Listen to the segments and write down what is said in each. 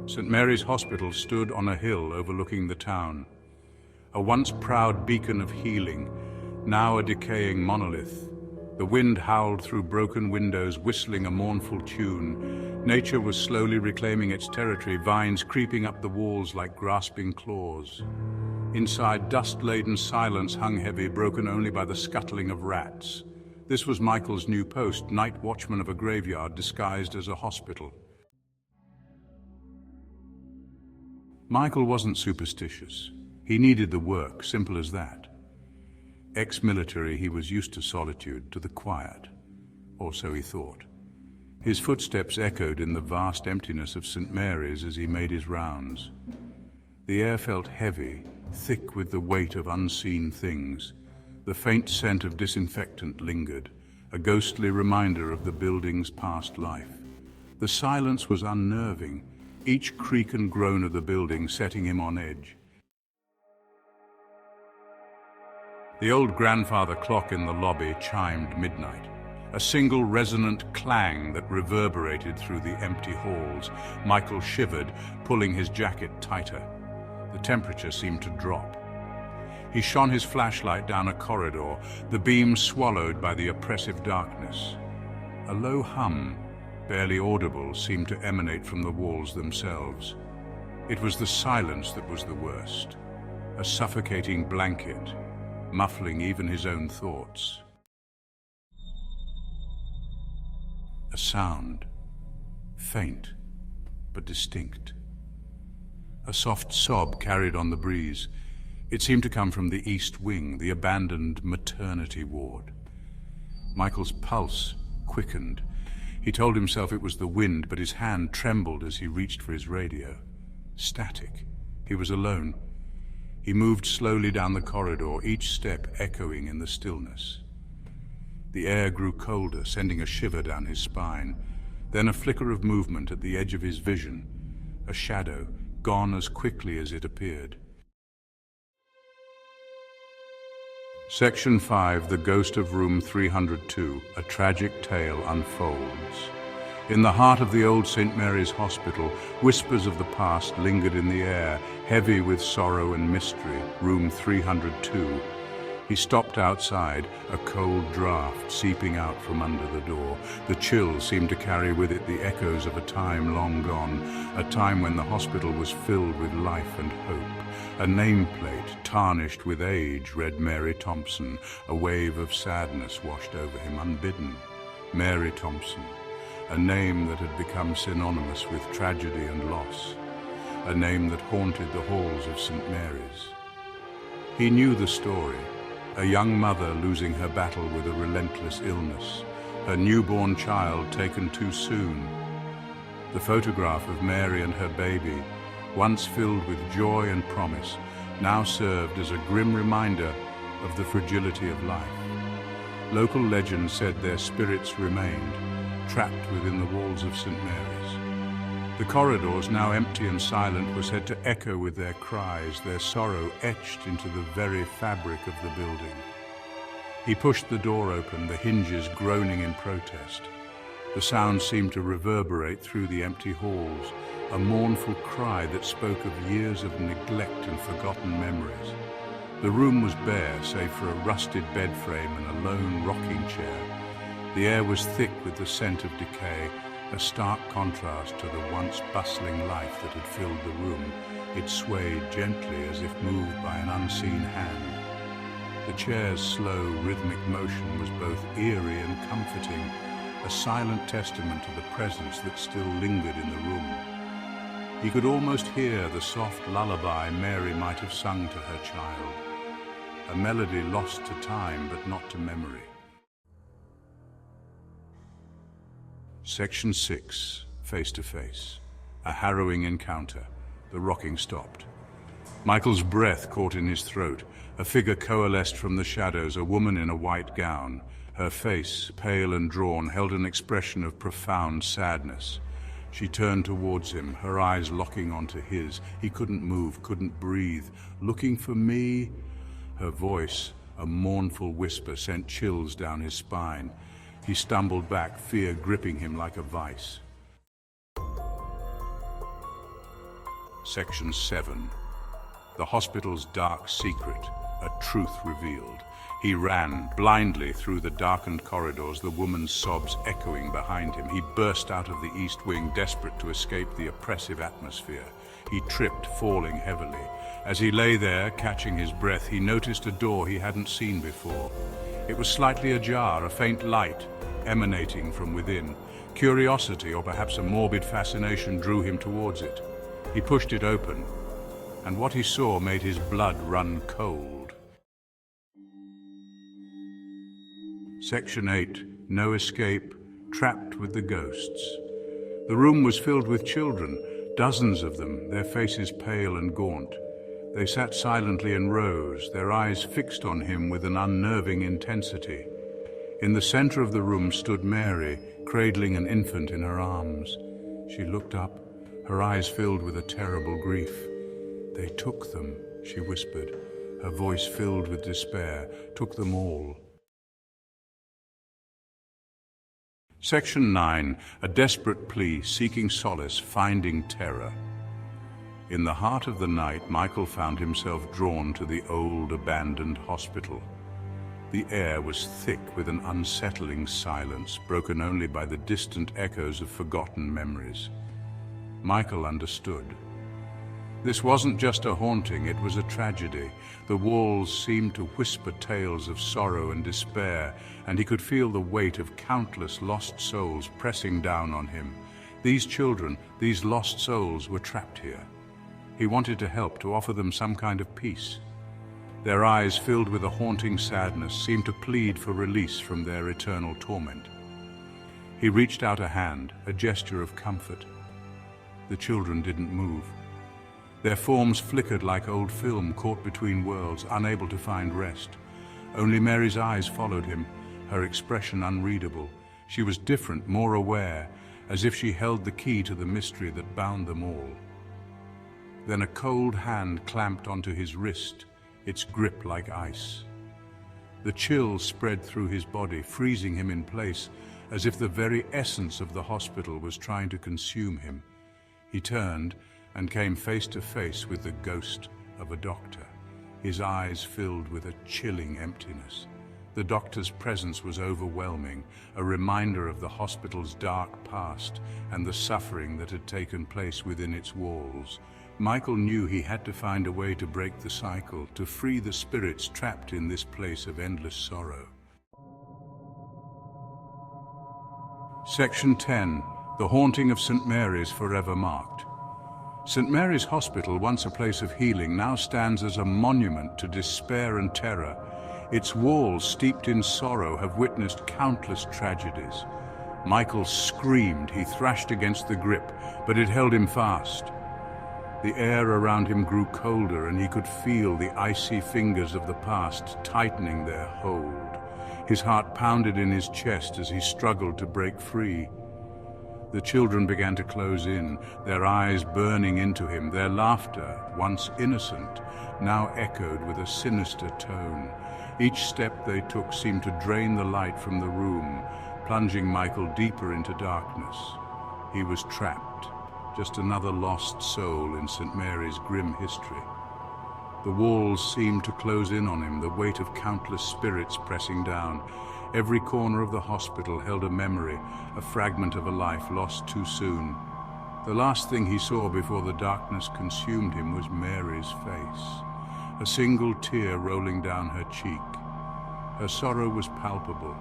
St. Mary's Hospital stood on a hill overlooking the town. A once proud beacon of healing, now a decaying monolith. The wind howled through broken windows, whistling a mournful tune. Nature was slowly reclaiming its territory, vines creeping up the walls like grasping claws. Inside, dust-laden silence hung heavy, broken only by the scuttling of rats. This was Michael's new post, night watchman of a graveyard disguised as a hospital. Michael wasn't superstitious. He needed the work, simple as that. Ex-military, he was used to solitude, to the quiet, or so he thought. His footsteps echoed in the vast emptiness of St. Mary's as he made his rounds. The air felt heavy, thick with the weight of unseen things. The faint scent of disinfectant lingered, a ghostly reminder of the building's past life. The silence was unnerving, each creak and groan of the building setting him on edge. The old grandfather clock in the lobby chimed midnight, a single resonant clang that reverberated through the empty halls. Michael shivered, pulling his jacket tighter. The temperature seemed to drop. He shone his flashlight down a corridor, the beam swallowed by the oppressive darkness. A low hum, barely audible, seemed to emanate from the walls themselves. It was the silence that was the worst, a suffocating blanket, muffling even his own thoughts. A sound, faint but distinct. A soft sob carried on the breeze. It seemed to come from the east wing, the abandoned maternity ward. Michael's pulse quickened. He told himself it was the wind, but his hand trembled as he reached for his radio. Static. He was alone. He moved slowly down the corridor, each step echoing in the stillness. The air grew colder, sending a shiver down his spine. Then a flicker of movement at the edge of his vision. A shadow, gone as quickly as it appeared. Section 5, The Ghost of Room 302, A Tragic Tale Unfolds. In the heart of the old St. Mary's Hospital, whispers of the past lingered in the air, heavy with sorrow and mystery. Room 302. He stopped outside, a cold draft seeping out from under the door. The chill seemed to carry with it the echoes of a time long gone, a time when the hospital was filled with life and hope. A nameplate, tarnished with age, read Mary Thompson. A wave of sadness washed over him, unbidden. Mary Thompson. A name that had become synonymous with tragedy and loss. A name that haunted the halls of St. Mary's. He knew the story. A young mother losing her battle with a relentless illness. Her newborn child taken too soon. The photograph of Mary and her baby, once filled with joy and promise, now served as a grim reminder of the fragility of life. Local legend said their spirits remained, trapped within the walls of St. Mary's. The corridors, now empty and silent, were said to echo with their cries, their sorrow etched into the very fabric of the building. He pushed the door open, the hinges groaning in protest. The sound seemed to reverberate through the empty halls, a mournful cry that spoke of years of neglect and forgotten memories. The room was bare, save for a rusted bed frame and a lone rocking chair. The air was thick with the scent of decay, a stark contrast to the once bustling life that had filled the room. It swayed gently as if moved by an unseen hand. The chair's slow, rhythmic motion was both eerie and comforting, a silent testament to the presence that still lingered in the room. He could almost hear the soft lullaby Mary might have sung to her child, a melody lost to time but not to memory. Section 6, Face to Face. A harrowing encounter. The rocking stopped. Michael's breath caught in his throat. A figure coalesced from the shadows, a woman in a white gown. Her face, pale and drawn, held an expression of profound sadness. She turned towards him, her eyes locking onto his. He couldn't move, couldn't breathe. "Looking for me?" Her voice, a mournful whisper, sent chills down his spine. He stumbled back, fear gripping him like a vice. Section 7. The hospital's dark secret, a truth revealed. He ran blindly through the darkened corridors, the woman's sobs echoing behind him. He burst out of the east wing, desperate to escape the oppressive atmosphere. He tripped, falling heavily. As he lay there, catching his breath, he noticed a door he hadn't seen before. It was slightly ajar, a faint light emanating from within. Curiosity, or perhaps a morbid fascination, drew him towards it. He pushed it open, and what he saw made his blood run cold. Section 8. No escape, trapped with the ghosts. The room was filled with children, dozens of them, their faces pale and gaunt. They sat silently in rows, their eyes fixed on him with an unnerving intensity. In the center of the room stood Mary, cradling an infant in her arms. She looked up, her eyes filled with a terrible grief. "They took them," she whispered, her voice filled with despair. "Took them all." Section 9. A desperate plea, seeking solace, finding terror. In the heart of the night, Michael found himself drawn to the old, abandoned hospital. The air was thick with an unsettling silence, broken only by the distant echoes of forgotten memories. Michael understood. This wasn't just a haunting, it was a tragedy. The walls seemed to whisper tales of sorrow and despair, and he could feel the weight of countless lost souls pressing down on him. These children, these lost souls, were trapped here. He wanted to help, to offer them some kind of peace. Their eyes, filled with a haunting sadness, seemed to plead for release from their eternal torment. He reached out a hand, a gesture of comfort. The children didn't move. Their forms flickered like old film caught between worlds, unable to find rest. Only Mary's eyes followed him, her expression unreadable. She was different, more aware, as if she held the key to the mystery that bound them all. Then a cold hand clamped onto his wrist, its grip like ice. The chill spread through his body, freezing him in place, as if the very essence of the hospital was trying to consume him. He turned and came face to face with the ghost of a doctor, his eyes filled with a chilling emptiness. The doctor's presence was overwhelming, a reminder of the hospital's dark past and the suffering that had taken place within its walls. Michael knew he had to find a way to break the cycle, to free the spirits trapped in this place of endless sorrow. Section 10. The haunting of St. Mary's forever marked. St. Mary's Hospital, once a place of healing, now stands as a monument to despair and terror. Its walls, steeped in sorrow, have witnessed countless tragedies. Michael screamed. He thrashed against the grip, but it held him fast. The air around him grew colder, and he could feel the icy fingers of the past tightening their hold. His heart pounded in his chest as he struggled to break free. The children began to close in, their eyes burning into him. Their laughter, once innocent, now echoed with a sinister tone. Each step they took seemed to drain the light from the room, plunging Michael deeper into darkness. He was trapped, just another lost soul in St. Mary's grim history. The walls seemed to close in on him, the weight of countless spirits pressing down. Every corner of the hospital held a memory, a fragment of a life lost too soon. The last thing he saw before the darkness consumed him was Mary's face, a single tear rolling down her cheek. Her sorrow was palpable,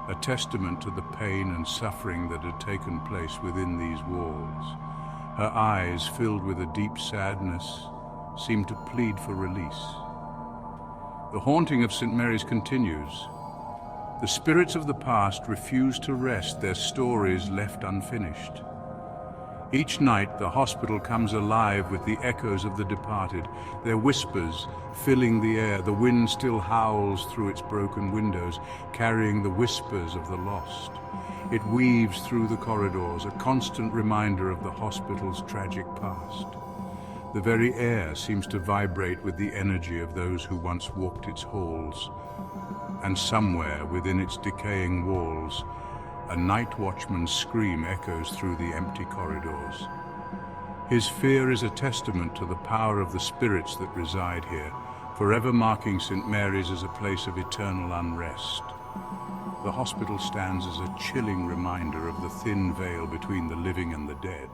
a testament to the pain and suffering that had taken place within these walls. Her eyes, filled with a deep sadness, seemed to plead for release. The haunting of St. Mary's continues. The spirits of the past refuse to rest, their stories left unfinished. Each night the hospital comes alive with the echoes of the departed, their whispers filling the air. The wind still howls through its broken windows, carrying the whispers of the lost. It weaves through the corridors, a constant reminder of the hospital's tragic past. The very air seems to vibrate with the energy of those who once walked its halls. And somewhere within its decaying walls, a night watchman's scream echoes through the empty corridors. His fear is a testament to the power of the spirits that reside here, forever marking St. Mary's as a place of eternal unrest. The hospital stands as a chilling reminder of the thin veil between the living and the dead.